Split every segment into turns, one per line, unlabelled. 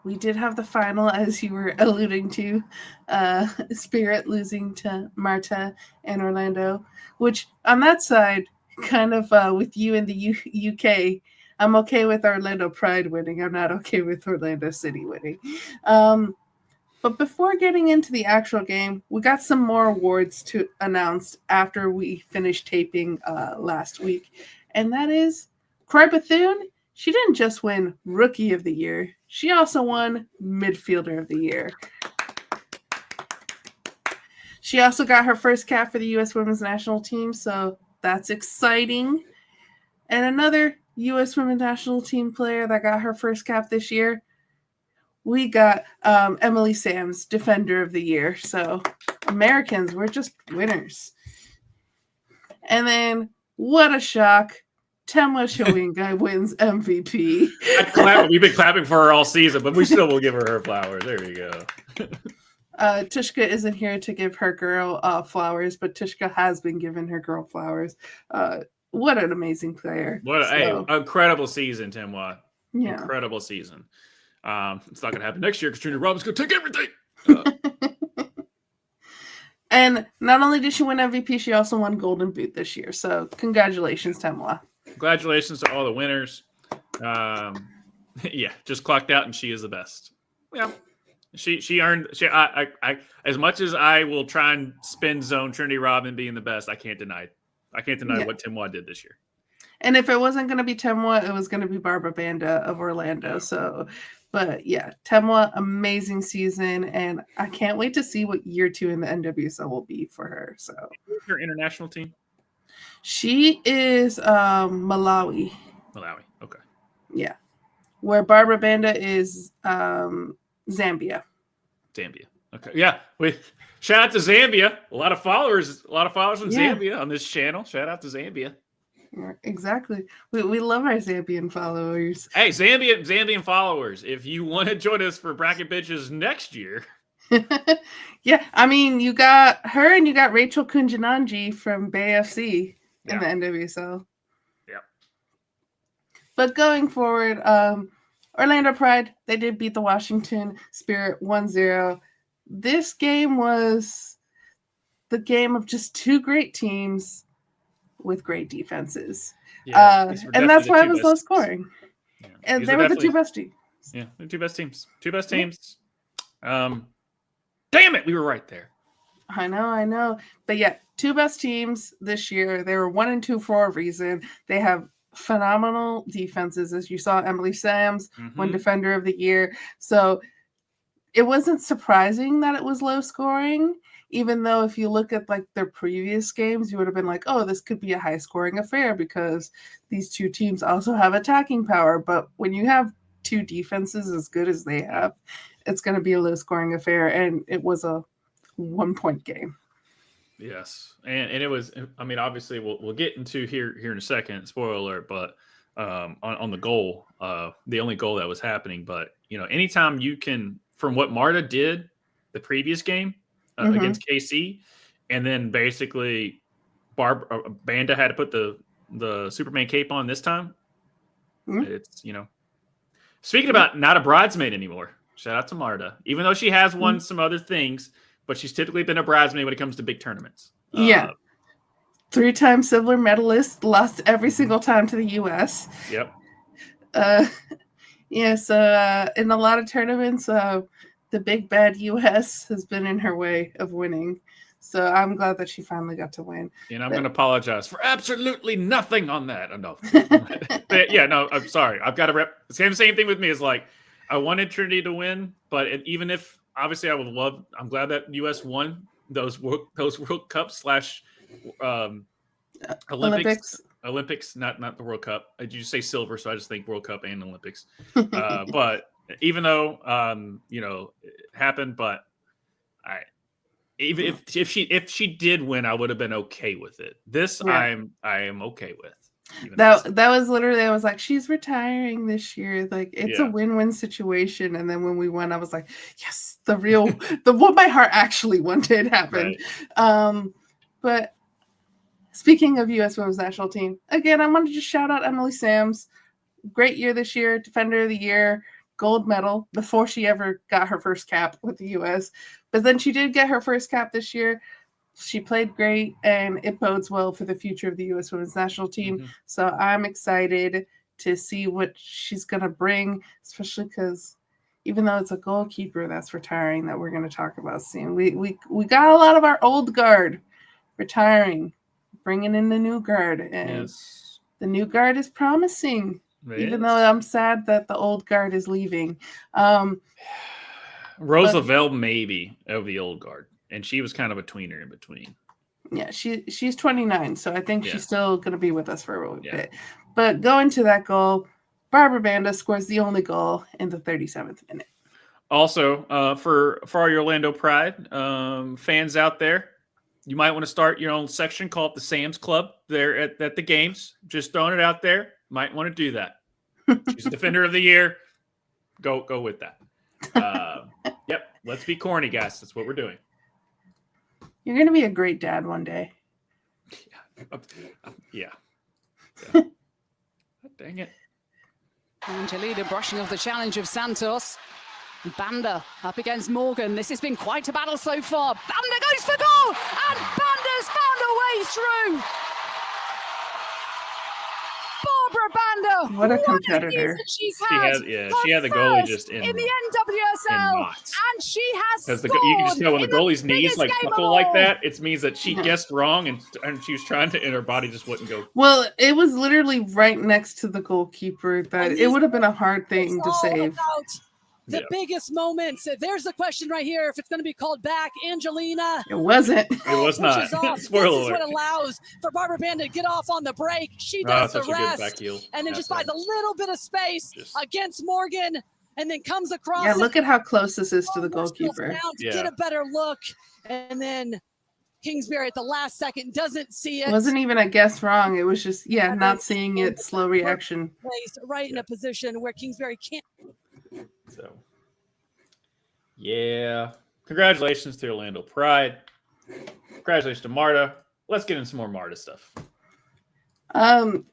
we did have the final, as you were alluding to, Spirit losing to Marta and Orlando, which on that side, kind of with you in the UK, I'm okay with Orlando Pride winning. I'm not okay with Orlando City winning. Um, but before getting into the actual game, we got some more awards to announce after we finished taping last week, and that is Cry Bethune. She didn't just win Rookie of the Year; she also won Midfielder of the Year. She also got her first cap for the U.S. Women's National Team, so that's exciting. And another U.S. Women's National Team player that got her first cap this year, we got Emily Sams, Defender of the Year. So Americans, we're just winners. And then, what a shock. Temwa Chawinga wins MVP.
We've been clapping for her all season, but we still will give her flowers. There we go.
Tishka isn't here to give her girl flowers, but Tishka has been giving her girl flowers. What an amazing player.
Incredible season, Temwa.
Yeah.
Incredible season. It's not going to happen next year because Trinity Robbins going to take everything.
And not only did she win MVP, she also won Golden Boot this year. So congratulations, Temwa.
Congratulations to all the winners. Yeah, just clocked out, and she is the best. Yeah, she earned. I as much as I will try and spin zone Trinity Robin being the best, I can't deny what Temwa did this year.
And if it wasn't going to be Temwa, it was going to be Barbara Banda of Orlando. So, but yeah, Temwa, amazing season, and I can't wait to see what year 2 in the NWSL will be for her. So,
her international team.
She is Malawi.
Malawi, okay.
Yeah, where Barbara Banda is Zambia.
Zambia, okay. Yeah, shout out to Zambia. A lot of followers from Zambia on this channel. Shout out to Zambia.
Exactly. We love our Zambian followers.
Hey, Zambian followers, if you want to join us for Bracket Bitches next year.
Yeah, I mean, you got her and you got Rachel Kunjananji from Bay FC in the NWSL.
Yeah.
But going forward, Orlando Pride, they did beat the Washington Spirit 1-0. This game was the game of just two great teams with great defenses. Yeah, and that's why it was low scoring. Yeah. And they were the two best teams.
Yeah, the two best teams. Damn it, we were right there.
I know. But yeah, two best teams this year. They were 1 and 2 for a reason. They have phenomenal defenses, as you saw. Emily Sams won Defender of the Year. So it wasn't surprising that it was low scoring, even though if you look at like their previous games, you would have been like, oh, this could be a high scoring affair because these two teams also have attacking power. But when you have two defenses as good as they have, it's going to be a low scoring affair. And it was a 1-point game.
Yes. And it was, I mean, obviously we'll get into here in a second, spoiler alert, but on the goal, the only goal that was happening, but anytime you can, from what Marta did the previous game against KC, and then basically Banda had to put the Superman cape on this time. It's, speaking about not a bridesmaid anymore, shout out to Marta, even though she has won some other things, but she's typically been a bridesmaid when it comes to big tournaments.
Yeah. 3-time silver medalist, lost every single time to the U.S.
Yep.
So in a lot of tournaments, the big bad U.S. has been in her way of winning. So I'm glad that she finally got to win.
And I'm going to apologize for absolutely nothing on that. No. But yeah, no, I'm sorry. I've got to rep. Same thing with me is like, I wanted Trinity to win, but even if obviously I'm glad that U.S. won those World Cups / Olympics, not the World Cup. I just say silver, so I just think World Cup and Olympics. But even though it happened, but even if she did win, I would have been okay with it. This I am okay with.
That was literally, I was like, she's retiring this year. Like, it's a win-win situation. And then when we won, I was like, yes, what my heart actually wanted happened. Right. But speaking of U.S. Women's National Team, again, I wanted to shout out Emily Sams. Great year this year, Defender of the Year, gold medal before she ever got her first cap with the U.S. But then she did get her first cap this year. She played great, and it bodes well for the future of the U.S. women's national team.
Mm-hmm.
So I'm excited to see what she's going to bring, especially because even though it's a goalkeeper that's retiring that we're going to talk about soon, we got a lot of our old guard retiring, bringing in the new guard, and the new guard is promising. Even though I'm sad that the old guard is leaving.
Roosevelt maybe of the old guard, and she was kind of a tweener in between.
Yeah, she's 29, so I think she's still going to be with us for a bit. But going to that goal, Barbara Banda scores the only goal in the 37th minute.
Also, for our Orlando Pride fans out there, you might want to start your own section, call it the Sam's Club there at the games. Just throwing it out there. Might want to do that. She's Defender of the Year. Go with that. Yep. Let's be corny, guys. That's what we're doing.
You're going to be a great dad one day.
Yeah. Dang it.
Angelina brushing off the challenge of Santos. Banda up against Morgan. This has been quite a battle so far. Banda goes for goal, and Banda's found a way through. Barbara Banda.
What a competitor.
She's had.
She had the goalie just in
the NWSL, and she has
because
scored.
You can just tell when the goalie's knees like buckle like that, it means that she guessed wrong and she was trying to, and her body just wouldn't go.
Well, it was literally right next to the goalkeeper that it would have been a hard thing to save.
The biggest moments. There's the question right here. If it's going to be called back, Angelina.
It wasn't.
It was not.
This is what allows for Barbara Banda to get off on the break. She does the rest. And then just finds a little bit of space against Morgan and then comes across.
Yeah, look at how close this is to the goalkeeper.
Get a better look. And then Kingsbury at the last second doesn't see it.
It wasn't even a guess wrong. It was just, not seeing it, slow reaction.
Placed right in a position where Kingsbury can't.
So, congratulations to Orlando Pride. Congratulations to Marta. Let's get into some more Marta stuff.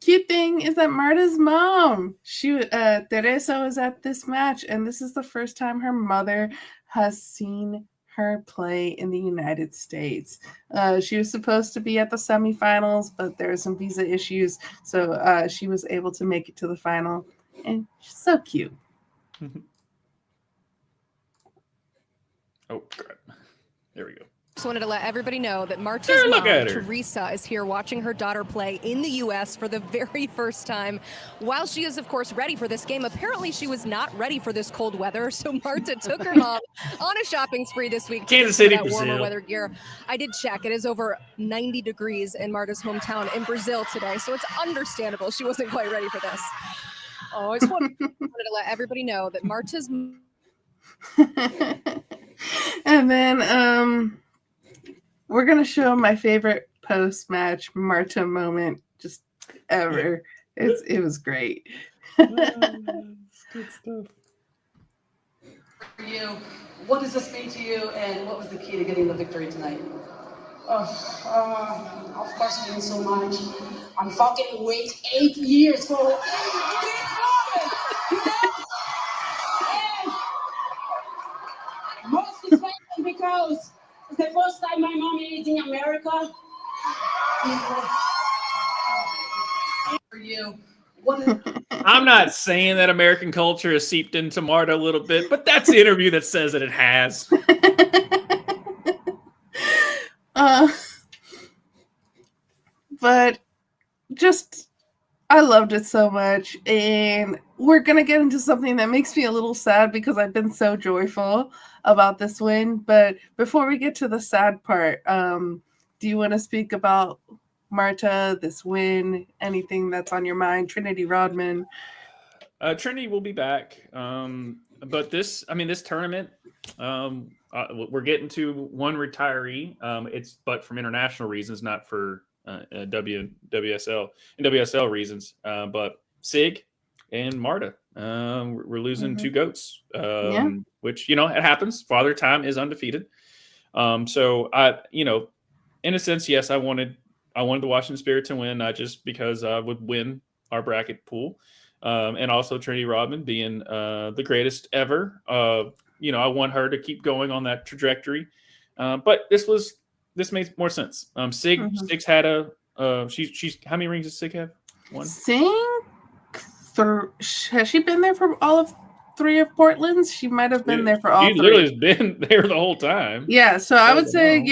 Cute thing is that Marta's mom, Teresa, was at this match, and this is the first time her mother has seen her play in the United States. She was supposed to be at the semifinals, but there were some visa issues, so she was able to make it to the final, and she's so cute.
Oh, crap. There we go.
Just wanted to let everybody know that Marta's mom, Teresa, is here watching her daughter play in the U.S. for the very first time. While she is, of course, ready for this game, apparently she was not ready for this cold weather, so Marta took her mom on a shopping spree this week.
Kansas City,
that
Brazil.
Warmer weather gear. I did check. It is over 90 degrees in Marta's hometown in Brazil today, so it's understandable she wasn't quite ready for this. Oh, I just wanted to let everybody know that Marta's...
And then we're going to show my favorite post-match Marta moment just ever. It was great.
Good stuff.
For you, what does this mean to you, and what was the key to getting the victory tonight?
Of course, it means so much. I'm fucking wait 8 years for this moment, you know? And most especially because it's the first time my mom is in America.
For you,
I'm not saying that American culture has seeped into Marta a little bit, but that's the interview that says that it has.
But just, I loved it so much. And we're going to get into something that makes me a little sad because I've been so joyful about this win. But before we get to the sad part, do you want to speak about Marta, this win, anything that's on your mind? Trinity Rodman.
Trinity will be back. But this tournament, we're getting to one retiree. It's but from international reasons, not for NWSL reasons. But Sig and Marta, we're losing two goats, which, it happens. Father Time is undefeated. So I, in a sense, yes, I wanted the Washington Spirit to win, not just because I would win our bracket pool and also Trinity Rodman being the greatest ever. I want her to keep going on that trajectory. But this makes more sense. Sig's had she's how many rings does Sig have? One.
Has she been there for all of 3 of Portland's? She might have been there for all 3.
She literally has been there the whole time.
Yeah, so I would say,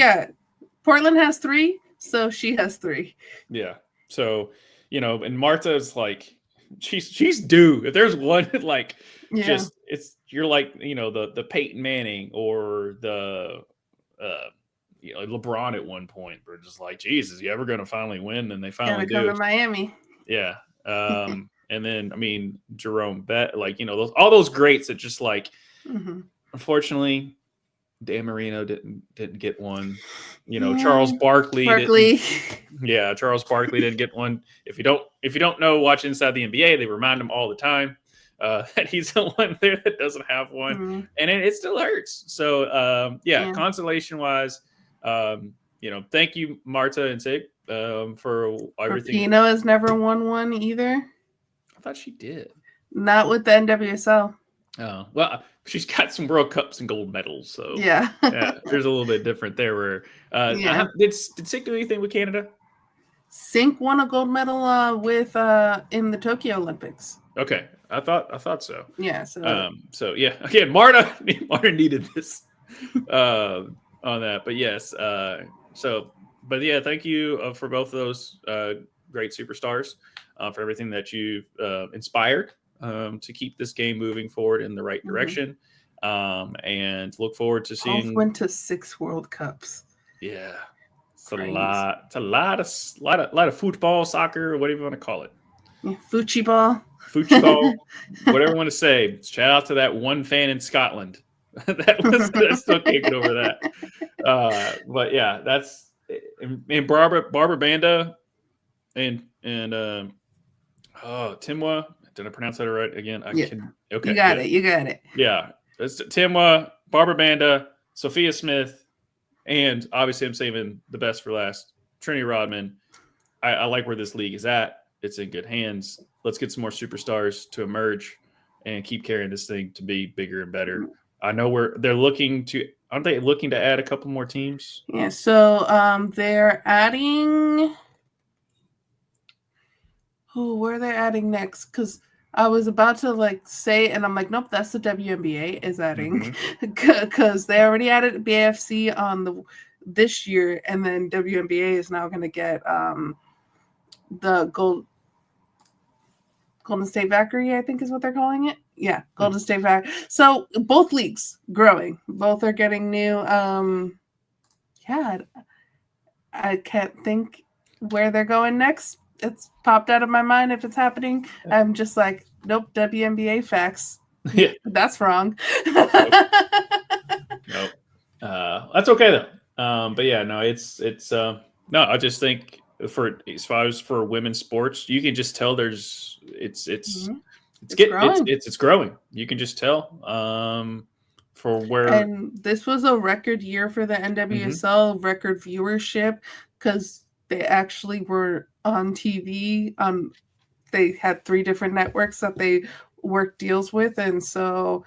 Portland has 3, so she has 3.
Yeah. So, and Marta's like, she's due. If there's one you're like, the Peyton Manning or the LeBron at one point. We're just like, Jesus, you ever going to finally win? And they finally do.
Come to Miami.
Yeah. And then, Jerome Bet, all those greats that just unfortunately, Dan Marino didn't get one. Charles Barkley. Charles Barkley didn't get one. If you don't know, watch Inside the NBA, they remind him all the time that he's the one there that doesn't have one, and it still hurts. So consolation wise, thank you, Marta and Sig, for everything.
Pino has never won one either.
I thought she did. Not
with the NWSL.
Oh, well, she's got some World Cups and gold medals, so
yeah,
there's a little bit different there. Where did Sig do anything with Canada?
Sink won a gold medal with in the Tokyo Olympics.
Okay, I thought so.
Yeah.
So again, Marta needed this on that, but yes. Thank you for both of those great superstars for everything that you've inspired to keep this game moving forward in the right direction, and look forward to seeing.
Both went to 6 World Cups.
Yeah, it's a lot. It's a lot of football, soccer, whatever you want to call it.
Yeah, Fuchiball,
whatever you want to say. Shout out to that one fan in Scotland that still can't get over that. But yeah, that's and Barbara Banda and Timwa. Did I pronounce that right again? Okay.
You got it.
Yeah. It's Timwa, Barbara Banda, Sophia Smith, and obviously I'm saving the best for last, Trinity Rodman. I like where this league is at. It's in good hands. Let's get some more superstars to emerge and keep carrying this thing to be bigger and better. I know aren't they looking to add a couple more teams?
Yeah, so they're adding where they're adding next, because I was about to say, and I'm like, nope, that's the WNBA is adding, because they already added BAFC on this year, and then WNBA is now going to get the Golden State Valkyrie, I think is what they're calling it. Yeah, Golden State Valkyrie. So both leagues growing, both are getting new. I can't think where they're going next. It's popped out of my mind if it's happening. I'm just like, nope, WNBA facts.
Yeah,
that's wrong.
Nope. That's okay though. But yeah, no, it's no. I just think as far as for women's sports, you can just tell it's growing. You can just tell for where.
And this was a record year for the NWSL, record viewership, because they actually were on TV. They had 3 different networks that they worked deals with, and so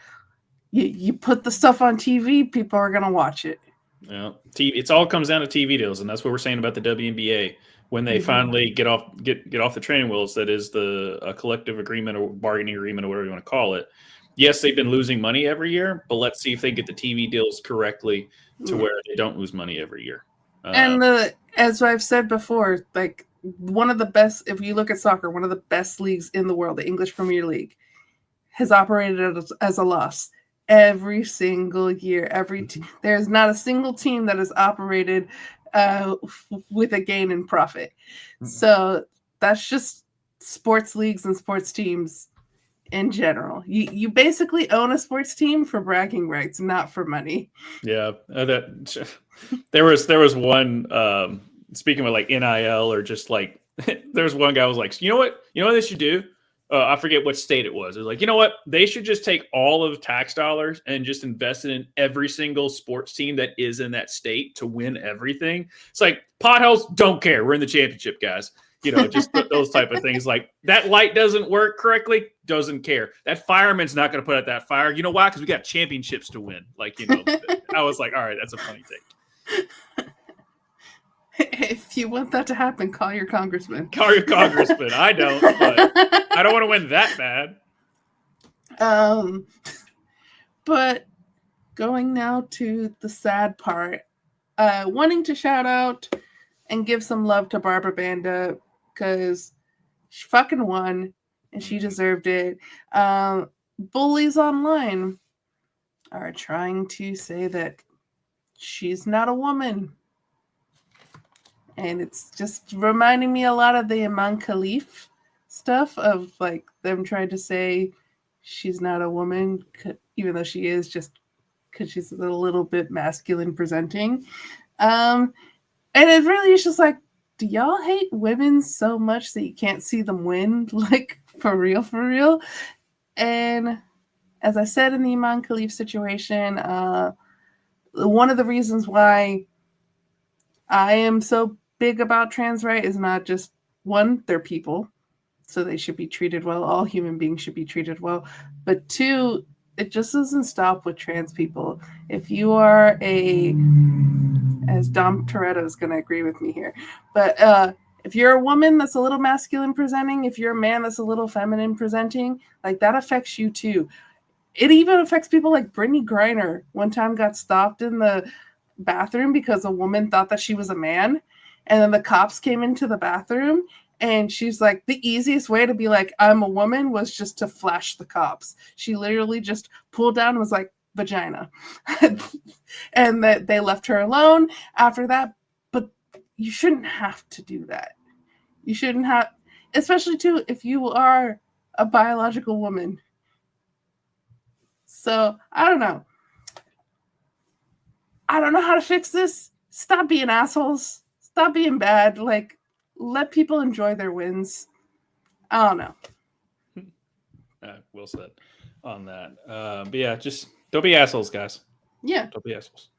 you put the stuff on TV, people are gonna watch it.
Yeah, TV. It all comes down to TV deals, and that's what we're saying about the WNBA. When they finally get off the training wheels, that is a collective agreement or bargaining agreement or whatever you want to call it. Yes, they've been losing money every year, but let's see if they get the TV deals correctly to where they don't lose money every year.
And as I've said before, one of the best, if you look at soccer, one of the best leagues in the world, the English Premier League, has operated as a loss every single year. There's not a single team that has operated with a gain in profit. So that's just sports leagues and sports teams in general. You basically own a sports team for bragging rights, not for money.
Yeah, there was one. Speaking of NIL or just there's one guy who was like, you know what they should do? I forget what state it was. It was like, you know what? They should just take all of tax dollars and just invest it in every single sports team that is in that state to win everything. It's like, potholes, don't care. We're in the championship, guys. Just those type of things. Like that light doesn't work correctly, doesn't care. That fireman's not going to put out that fire. You know why? Because we got championships to win. I was like, all right, that's a funny take.
If you want that to happen, call your congressman.
Call your congressman. I don't, but I don't want to win that bad.
But going now to the sad part, wanting to shout out and give some love to Barbara Banda because she fucking won and she deserved it. Bullies online are trying to say that she's not a woman. And it's just reminding me a lot of the Iman Khalif stuff of like them trying to say she's not a woman, even though she is, just because she's a little bit masculine presenting. And it really is just like, do y'all hate women so much that you can't see them win? Like, for real? And as I said in the Iman Khalif situation, one of the reasons why I am so big about trans rights is not just, one, they're people, so they should be treated well. All human beings should be treated well. But two, it just doesn't stop with trans people. If you are as Dom Toretto is going to agree with me here, but if you're a woman that's a little masculine presenting, if you're a man that's a little feminine presenting, like that affects you too. It even affects people like Brittany Griner. One time got stopped in the bathroom because a woman thought that she was a man, and then the cops came into the bathroom, and she's like, the easiest way to be like, I'm a woman, was just to flash the cops. She literally just pulled down and was like, vagina. And that they left her alone after that. But you shouldn't have to do that. You shouldn't have, especially too, if you are a biological woman. So I don't know how to fix this. Stop being assholes. Stop being bad. Like, let people enjoy their wins. I don't know.
Well said on that. But yeah, just don't be assholes, guys.
Yeah.
Don't be assholes.